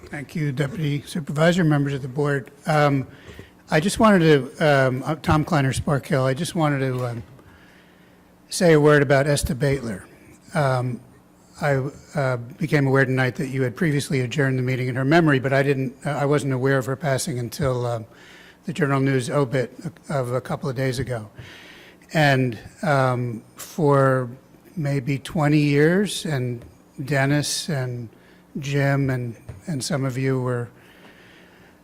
Speaker 1: Thank you, Deputy Supervisor, members of the board. I just wanted to, Tom Kleiner, Spark Hill, I just wanted to say a word about Esther Baitler. I became aware tonight that you had previously adjourned the meeting in her memory, but I wasn't aware of her passing until the Journal News obit of a couple of days ago. And for maybe 20 years, and Dennis and Jim and some of you were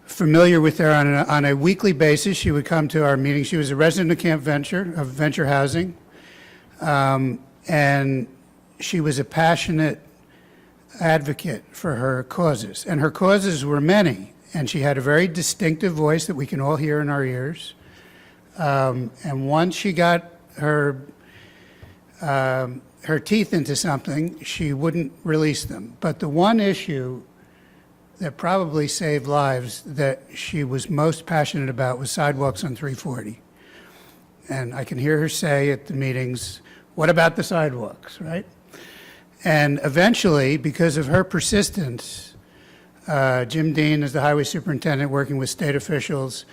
Speaker 1: familiar with her on a weekly basis. She would come to our meetings. She was a resident of Camp Venture, of Venture Housing, and she was a passionate advocate for her causes. And her causes were many, and she had a very distinctive voice that we can all hear in our ears. And once she got her teeth into something, she wouldn't release them. But the one issue that probably saved lives that she was most passionate about was sidewalks on 340. And I can hear her say at the meetings, what about the sidewalks, right? And eventually, because of her persistence, Jim Dean is the highway superintendent working with state officials,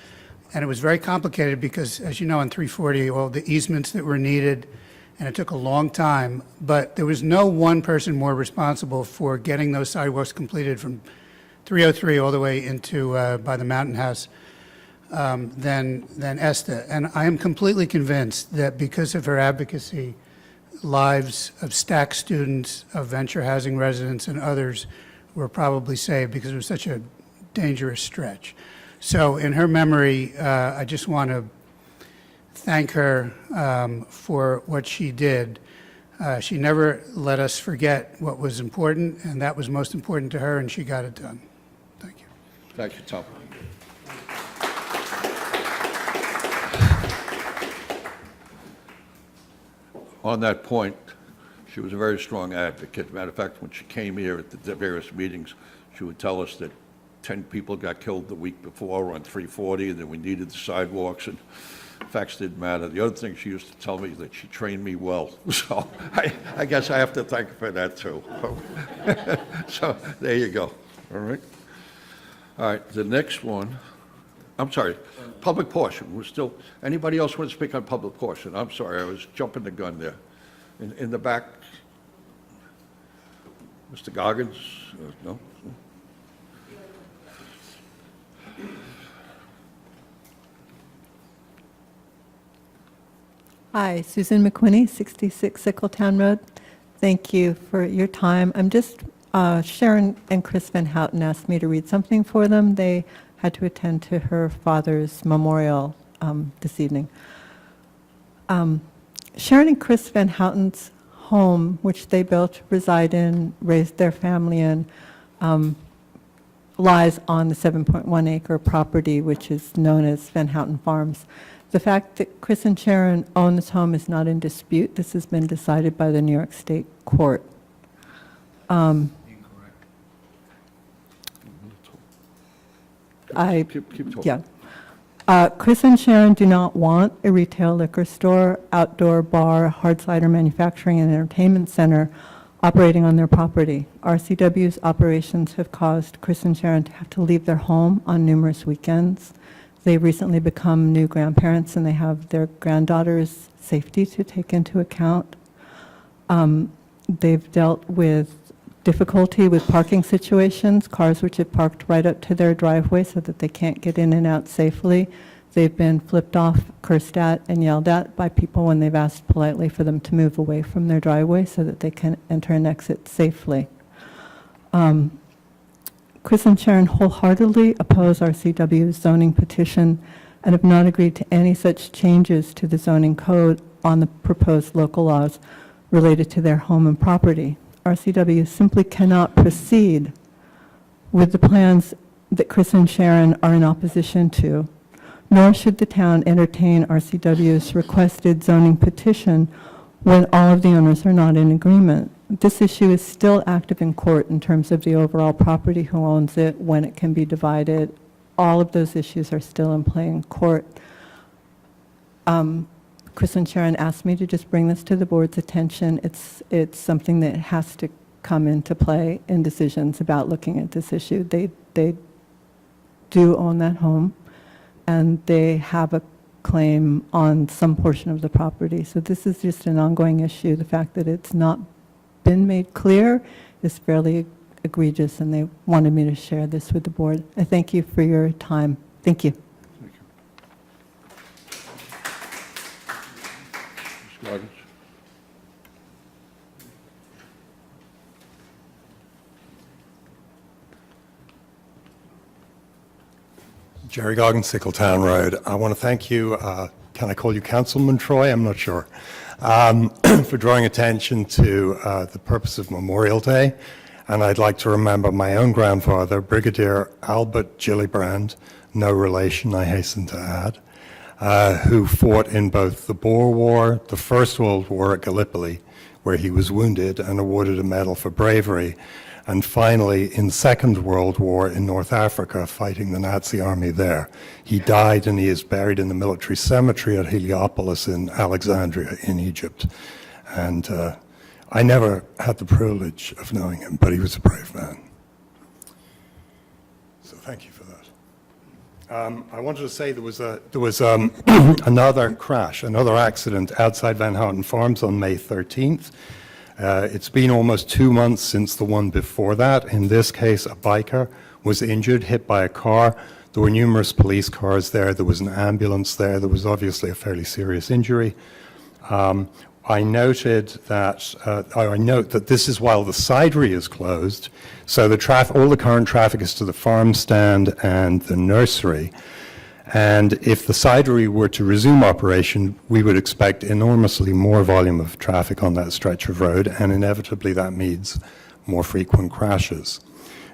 Speaker 1: and it was very complicated because, as you know, on 340, all the easements that were needed, and it took a long time, but there was no one person more responsible for getting those sidewalks completed from 303 all the way into by the Mountain House than Esther. And I am completely convinced that because of her advocacy, lives of STAC students, of Venture Housing residents, and others were probably saved because it was such a dangerous stretch. So in her memory, I just want to thank her for what she did. She never let us forget what was important, and that was most important to her, and she got it done. Thank you.
Speaker 3: Thank you, Tom. On that point, she was a very strong advocate. Matter of fact, when she came here at the various meetings, she would tell us that 10 people got killed the week before on 340, and that we needed the sidewalks, and facts didn't matter. The other thing she used to tell me is that she trained me well. So I guess I have to thank her for that, too. So there you go. All right. All right, the next one, I'm sorry, public portion. We're still, anybody else want to speak on public portion? I'm sorry, I was jumping the gun there. In the back, Mr. Goggins? No?
Speaker 12: Hi, Susan McQuinney, 66 Sickletown Road. Thank you for your time. I'm just, Sharon and Chris Van Houten asked me to read something for them. They had to attend to her father's memorial this evening. Sharon and Chris Van Houten's home, which they built, reside in, raised their family in, lies on the 7.1 acre property, which is known as Van Houten Farms. The fact that Chris and Sharon own this home is not in dispute. This has been decided by the New York State Court.
Speaker 3: Keep talking.
Speaker 12: Yeah. Chris and Sharon do not want a retail liquor store, outdoor bar, hard cider manufacturing, and entertainment center operating on their property. RCW's operations have caused Chris and Sharon to have to leave their home on numerous weekends. They've recently become new grandparents, and they have their granddaughter's safety to take into account. They've dealt with difficulty with parking situations, cars which have parked right up to their driveway so that they can't get in and out safely. They've been flipped off, cursed at, and yelled at by people when they've asked politely for them to move away from their driveway so that they can enter and exit safely. Chris and Sharon wholeheartedly oppose RCW's zoning petition and have not agreed to any such changes to the zoning code on the proposed local laws related to their home and property. RCW simply cannot proceed with the plans that Chris and Sharon are in opposition to, nor should the town entertain RCW's requested zoning petition when all of the owners are not in agreement. This issue is still active in court in terms of the overall property, who owns it, when it can be divided. All of those issues are still in play in court. Chris and Sharon asked me to just bring this to the board's attention. It's something that has to come into play in decisions about looking at this issue. they do own that home, and they have a claim on some portion of the property. So this is just an ongoing issue. The fact that it's not been made clear is fairly egregious, and they wanted me to share this with the board. I thank you for your time. Thank you.
Speaker 3: Thank you. Ms. Goggins?
Speaker 13: Jerry Goggins, Sickletown Road. I want to thank you, can I call you Councilman Troy? I'm not sure, for drawing attention to the purpose of Memorial Day. And I'd like to remember my own grandfather, Brigadier Albert Gillibrand, no relation, I hasten to add, who fought in both the Boer War, the First World War at Gallipoli, where he was wounded and awarded a medal for bravery, and finally in the Second World War in North Africa, fighting the Nazi army there. He died, and he is buried in the military cemetery at Heliopolis in Alexandria in Egypt. And I never had the privilege of knowing him, but he was a brave man. So thank you for that. I wanted to say there was another crash, another accident outside Van Houten Farms on May 13th. It's been almost 2 months since the one before that. In this case, a biker was injured, hit by a car. There were numerous police cars there. There was an ambulance there. There was obviously a fairly serious injury. I note that this is while the cidery is closed, so all the current traffic is to the farm stand and the nursery. And if the cidery were to resume operation, we would expect enormously more volume of traffic on that stretch of road, and inevitably that means more frequent crashes.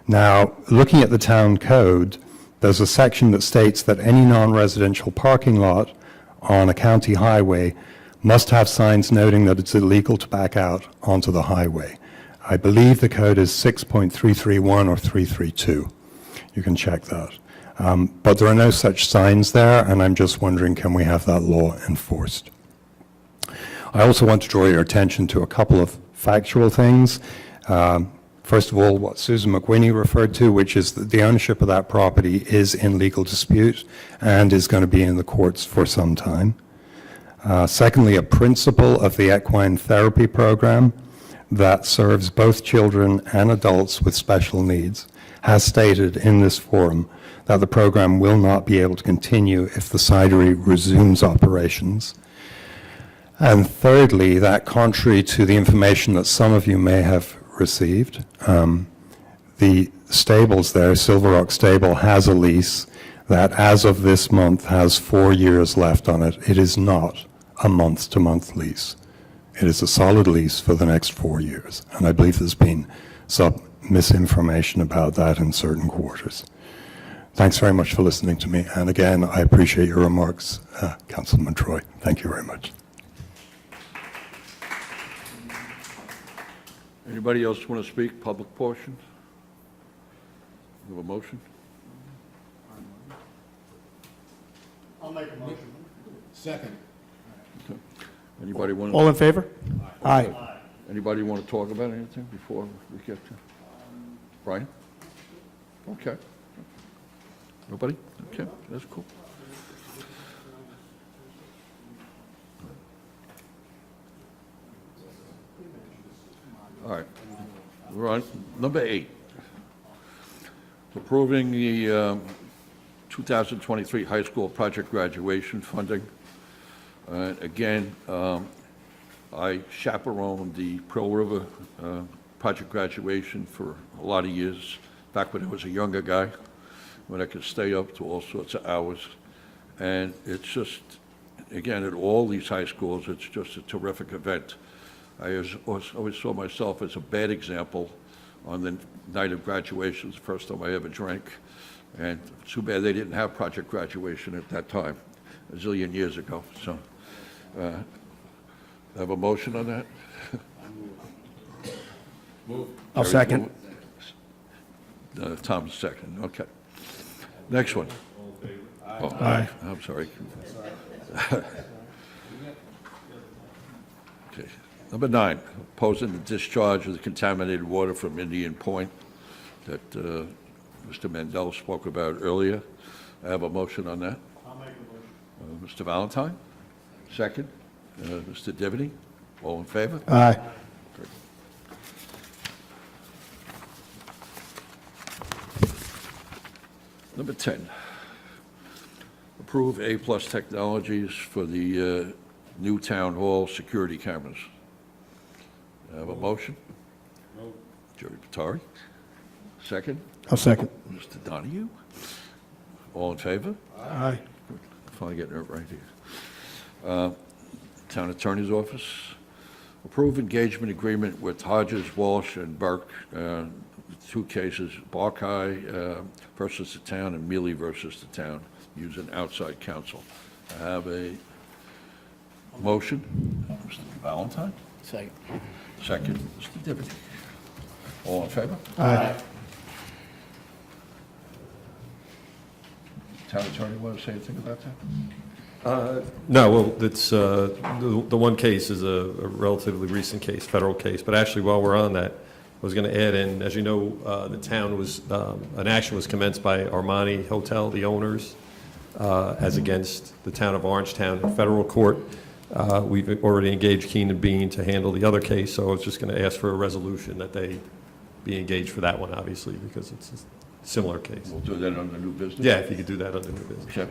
Speaker 13: Now, looking at the town code, there's a section that states that any non-residential parking lot on a county highway must have signs noting that it's illegal to back out onto the highway. I believe the code is 6.331 or 332. You can check that. But there are no such signs there, and I'm just wondering, can we have that law enforced? I also want to draw your attention to a couple of factual things. First of all, what Susan McWhinney referred to, which is that the ownership of that property is in legal dispute and is going to be in the courts for some time. Secondly, a principle of the equine therapy program that serves both children and adults with special needs has stated in this forum that the program will not be able to continue if the cidery resumes operations. And thirdly, that contrary to the information that some of you may have received, the stables there, Silver Rock Stable, has a lease that as of this month has 4 years left on it. It is not a month-to-month lease. It is a solid lease for the next 4 years. And I believe there's been some misinformation about that in certain quarters. Thanks very much for listening to me. And again, I appreciate your remarks, Councilman Troy. Thank you very much.
Speaker 3: Anybody else want to speak, public portion? You have a motion?
Speaker 2: I'll make a motion.
Speaker 14: Second.
Speaker 3: Anybody want
Speaker 6: All in favor? Aye.
Speaker 3: Anybody want to talk about anything before we get to? Brian? Okay. Nobody? Okay, that's cool. All right. We're on number 8. Approving the 2023 high school project graduation funding. Again, I chaperoned the Pearl River project graduation for a lot of years, back when I was a younger guy, when I could stay up to all sorts of hours. And it's just, again, at all these high schools, it's just a terrific event. I always saw myself as a bad example on the night of graduation. It's the first time I ever drank. And too bad they didn't have project graduation at that time, a zillion years ago. So, have a motion on that?
Speaker 6: I'll second.
Speaker 3: Tom's second, okay. Next one. Oh,
Speaker 6: Aye.
Speaker 3: I'm sorry. Okay. Number 9, opposing the discharge of the contaminated water from Indian Point that Mr. Mandel spoke about earlier. I have a motion on that.
Speaker 2: I'll make a motion.
Speaker 3: Mr. Valentine, second. Mr. Divany, all in favor?
Speaker 2: Aye.
Speaker 3: Number 10, approve A-plus Technologies for the new town hall security cameras. I have a motion? Jerry Patari, second.
Speaker 2: I'll second.
Speaker 3: Mr. Donahue, all in favor?
Speaker 2: Aye.
Speaker 3: Finally getting it right here. Town Attorney's Office, approve engagement agreement with Hodges, Walsh, and Burke, two cases, Barkey versus the town and Mealy versus the town, using outside counsel. I have a motion. Mr. Valentine,
Speaker 9: Second.
Speaker 3: second. Mr. Divity, all in favor?
Speaker 2: Aye.
Speaker 3: Town Attorney, want to say anything about that?
Speaker 14: No, well, it's, the one case is a relatively recent case, federal case, but actually, while we're on that, I was going to add in, as you know, the town was, an action was commenced by Armani Hotel, the owners, as against the town of Orangetown in federal court. We've already engaged Keen and Bean to handle the other case, so I was just going to ask for a resolution that they be engaged for that one, obviously, because it's a similar case.
Speaker 3: We'll do that under new business?
Speaker 14: Yeah, if you could do that under new business.
Speaker 3: Okay.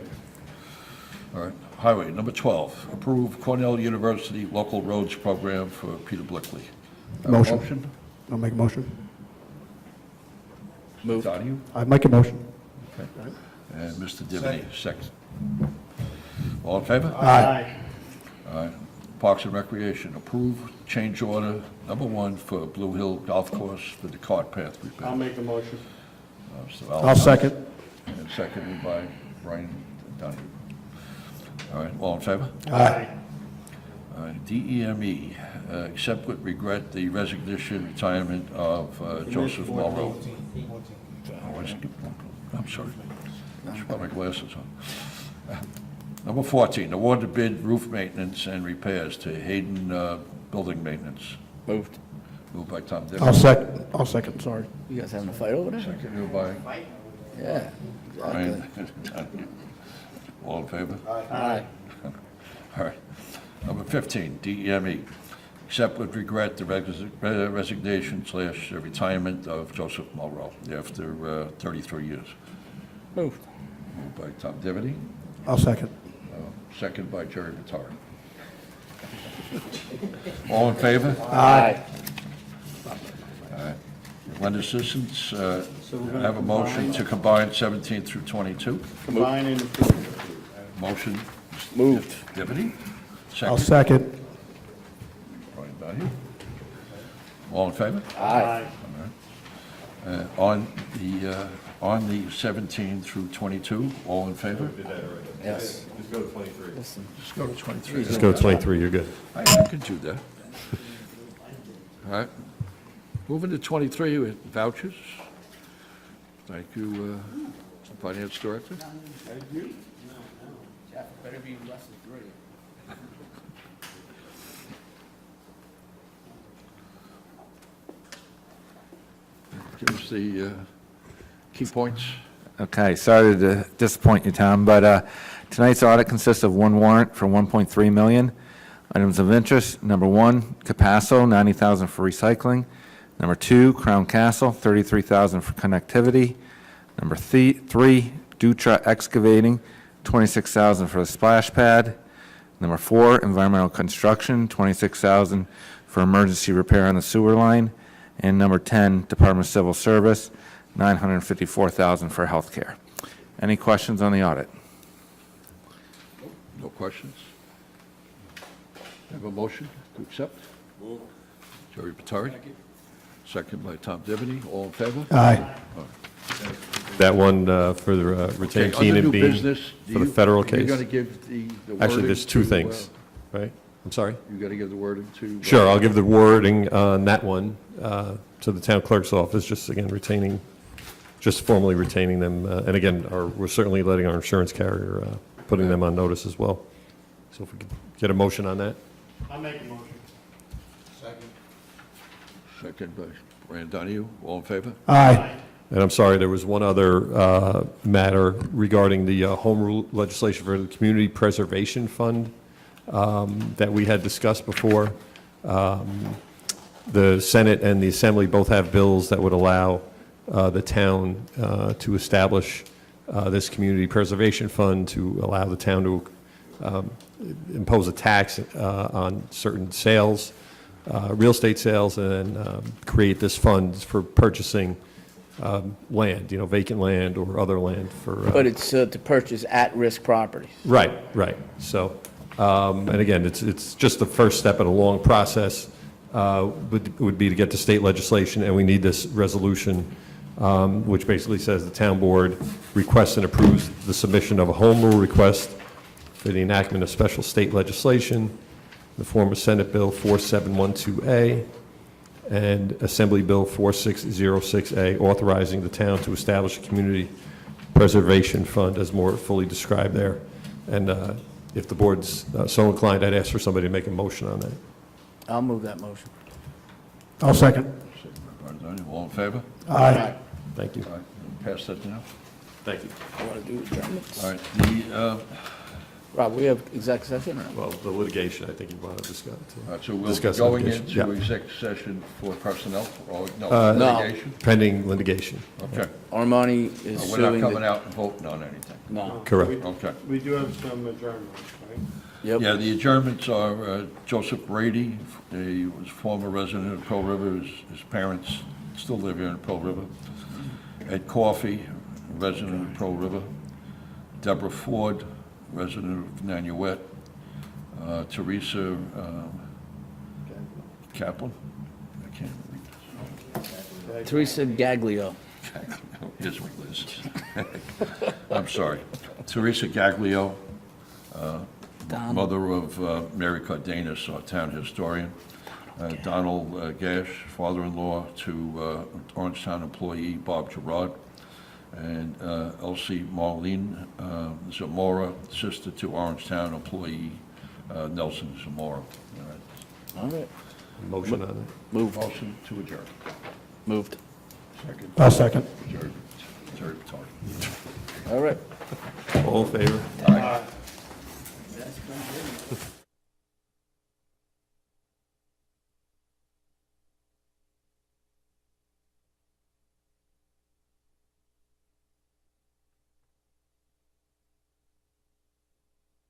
Speaker 3: All right. Highway, number 12, approve Cornell University Local Roads Program for Peter Blickley. Have a
Speaker 2: Motion. I'll make a motion.
Speaker 9: Move.
Speaker 3: Donahue?
Speaker 2: I make a motion.
Speaker 3: Okay. And Mr. Divany, second. All in favor?
Speaker 2: Aye.
Speaker 3: All right. Parks and Recreation, approve change order number 1 for Blue Hill Golf Course for the cart path repair.
Speaker 2: I'll make the motion.
Speaker 3: Mr.
Speaker 2: I'll
Speaker 3: Valentine,
Speaker 2: second.
Speaker 3: And seconded by Brian Donahue. All right, all in favor?
Speaker 2: Aye.
Speaker 3: All right, DEME, accept with regret the resignation, retirement of Joseph Mulrow. I'm sorry. I should put my glasses on. Number 14, award the bid roof maintenance and repairs to Hayden Building Maintenance.
Speaker 9: Moved.
Speaker 3: Moved by Tom
Speaker 2: I'll
Speaker 3: Dillon.
Speaker 2: second, sorry.
Speaker 9: You guys having a fight over there?
Speaker 3: Seconded by
Speaker 9: Yeah.
Speaker 3: Brian Donahue. All in favor?
Speaker 9: Aye.
Speaker 3: All right. Number 15, DEME, accept with regret the resignation / retirement of Joseph Mulrow after 33 years.
Speaker 9: Moved.
Speaker 3: Moved by Tom Divity,
Speaker 2: I'll second.
Speaker 3: second by Jerry Vitale. All in favor?
Speaker 9: Aye.
Speaker 3: Lend assistance, I have a motion to combine 17 through 22.
Speaker 2: Combine and approve.
Speaker 3: Motion,
Speaker 9: Moved.
Speaker 3: Divity,
Speaker 2: I'll
Speaker 3: second.
Speaker 2: second.
Speaker 3: Brian Donahue. All in favor?
Speaker 9: Aye.
Speaker 3: On the 17 through 22, all in favor?
Speaker 9: Yes.
Speaker 14: Just go to 23.
Speaker 9: Listen.
Speaker 3: Just go to 23.
Speaker 14: Just go to 23, you're good.
Speaker 3: I can do that. All right. Moving to 23 with vouchers. Thank you, Finance Director.
Speaker 9: Better be less than 3.
Speaker 3: Give us the key points.
Speaker 15: Okay, sorry to disappoint you, Tom, but tonight's audit consists of one warrant for $1.3 million. Items of interest, number 1, Capasso, $90,000 for recycling. Number 2, Crown Castle, $33,000 for connectivity. Number 3, Dutra Excavating, $26,000 for the splash pad. Number 4, Environmental Construction, $26,000 for emergency repair on the sewer line. And number 10, Department of Civil Service, $954,000 for healthcare. Any questions on the audit?
Speaker 3: No questions? Have a motion to accept? Jerry Patari. Second by Tom Divany. All in favor?
Speaker 2: Aye.
Speaker 14: That one for the retain
Speaker 3: Okay,
Speaker 14: Keen
Speaker 3: under
Speaker 14: and
Speaker 3: new
Speaker 14: Bean
Speaker 3: business,
Speaker 14: for the federal
Speaker 3: You're
Speaker 14: case.
Speaker 3: going to give the wording
Speaker 14: Actually, there's two
Speaker 3: to,
Speaker 14: things, right? I'm sorry?
Speaker 3: You got to give the wording to.
Speaker 14: Sure, I'll give the wording on that one to the town clerk's office, just again retaining, just formally retaining them. And again, we're certainly letting our insurance carrier, putting them on notice as well. So if we could get a motion on that?
Speaker 2: I'll make a motion. Second.
Speaker 3: Second by Brian Donahue. All in favor?
Speaker 2: Aye.
Speaker 14: And I'm sorry, there was one other matter regarding the home rule legislation for the Community Preservation Fund that we had discussed before. The Senate and the Assembly both have bills that would allow the town to establish this Community Preservation Fund, to allow the town to impose a tax on certain sales, real estate sales, and then create this fund for purchasing land, vacant land or other land for.
Speaker 9: But it's to purchase at-risk properties.
Speaker 14: Right, right. So, and again, it's just the first step in a long process, would be to get to state legislation, and we need this resolution, which basically says the town board requests and approves the submission of a home rule request for the enactment of special state legislation in the form of Senate Bill 4712A and Assembly Bill 4606A, authorizing the town to establish a community preservation fund as more fully described there. And if the board's so inclined, I'd ask for somebody to make a motion on that.
Speaker 9: I'll move that motion.
Speaker 2: I'll second.
Speaker 3: All in favor?
Speaker 2: Aye.
Speaker 14: Thank you.
Speaker 3: All right, pass that down.
Speaker 14: Thank you.
Speaker 9: I want to do adjournments.
Speaker 3: All right,
Speaker 9: Rob, we have exec session? or-
Speaker 14: Well, the litigation, I think you want to discuss.
Speaker 3: all right, so we're
Speaker 14: Discuss
Speaker 3: going
Speaker 14: litigation,
Speaker 3: into
Speaker 14: yeah.
Speaker 3: executive session for personnel, or no,
Speaker 9: No.
Speaker 3: litigation?
Speaker 14: Pending litigation.
Speaker 3: Okay.
Speaker 9: Armani is
Speaker 3: We're not
Speaker 9: suing
Speaker 3: coming
Speaker 9: the...
Speaker 3: out and voting on anything.
Speaker 9: No.
Speaker 14: Correct.
Speaker 3: Okay.
Speaker 2: We do have some adjournments, right?
Speaker 9: Yep.
Speaker 3: Yeah, the adjournments are Joseph Brady, he was former resident of Pearl River, his parents still live here in Pearl River. Ed Coffey, resident of Pearl River. Deborah Ford, resident of Nanuet. Teresa Kaplan, I can't read this.
Speaker 9: Teresa Gaglio.
Speaker 3: Here's my list. I'm sorry. Teresa Gaglio,
Speaker 9: Donald.
Speaker 3: mother of Mary Cardenas, our town historian. Donald Gash, father-in-law to Orangetown employee Bob Gerard. And Elsie Marlene Zamora, sister to Orangetown employee Nelson Zamora. All right.
Speaker 9: All right.
Speaker 14: Motion on it.
Speaker 9: Moved.
Speaker 3: Motion to adjourn.
Speaker 9: Moved.
Speaker 3: Second.
Speaker 2: I'll second.
Speaker 3: Jerry Vitale.
Speaker 9: All right.
Speaker 14: All in favor?
Speaker 3: Aye.